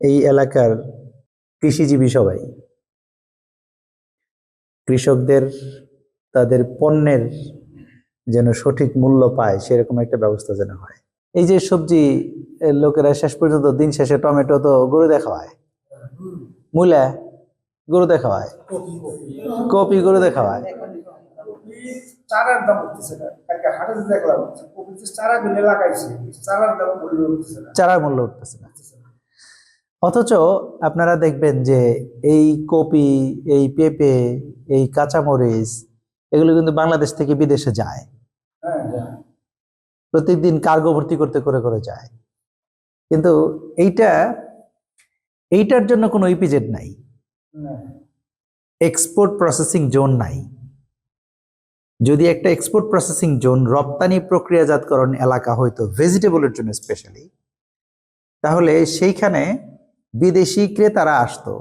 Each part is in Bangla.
এই এলাকার কৃষিজীবী সবাই, কৃষকদের তাদের পণ্যের যেন সঠিক মূল্য পায় সেরকম একটা ব্যবস্থা যেন হয়। এই যে সবজি লোকেরা শেষ পর্যন্ত দিন শেষে টমেটো তো গরু দেখা হয়, মূলা গরু দেখা হয়, কপি গরু দেখা হয়। চারার দাম উঠতেছে না, কালকে হাটে দেখলাম কপি চারা কিনে লাগাইছে, চারার দাম মূল্য উঠতেছে না, চারার মূল্য উঠতেছে না। অথচ আপনারা দেখবেন যে এই কপি, এই পেঁপে, এই কাঁচামরিচ এগুলো কিন্তু বাংলাদেশ থেকে বিদেশে যায়, প্রত্যেকদিন কার্গো ভর্তি করতে করে করে যায়। কিন্তু এইটার জন্য কোনো ইপিজেড নাই, এক্সপোর্ট প্রসেসিং জোন নাই। যদি একটা এক্সপোর্ট প্রসেসিং জোন, রপ্তানি প্রক্রিয়াজাতকরণ এলাকা হয়তো ভেজিটেবলের জন্য স্পেশালি, তাহলে সেইখানে বিদেশি ক্রেতারা আসতো,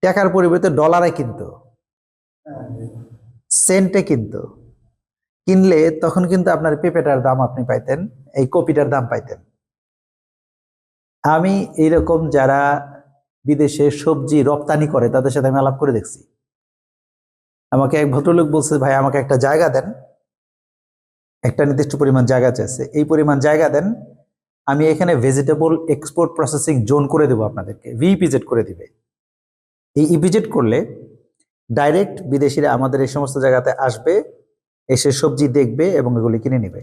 টাকার পরিবর্তে ডলারে কিনতো, সেন্টে কিনতো। কিনলে তখন কিন্তু আপনার পেঁপেটার দাম আপনি পাইতেন, এই কপিটার দাম পাইতেন। আমি এইরকম যারা বিদেশে সবজি রপ্তানি করে তাদের সাথে আমি আলাপ করে দেখছি। আমাকে এক ভদ্রলোক বলছে, ভাই আমাকে একটা জায়গা দেন, একটা নির্দিষ্ট পরিমাণ জায়গা চাইছে, এই পরিমাণ জায়গা দেন, আমি এখানে ভেজিটেবল এক্সপোর্ট প্রসেসিং জোন করে দেবো আপনাদেরকে, ভিইপিজেড করে দিবে। এই ইপিজেড করলে ডাইরেক্ট বিদেশিরা আমাদের এই সমস্ত জায়গাতে আসবে, এসে সবজি দেখবে এবং এগুলি কিনে নেবে।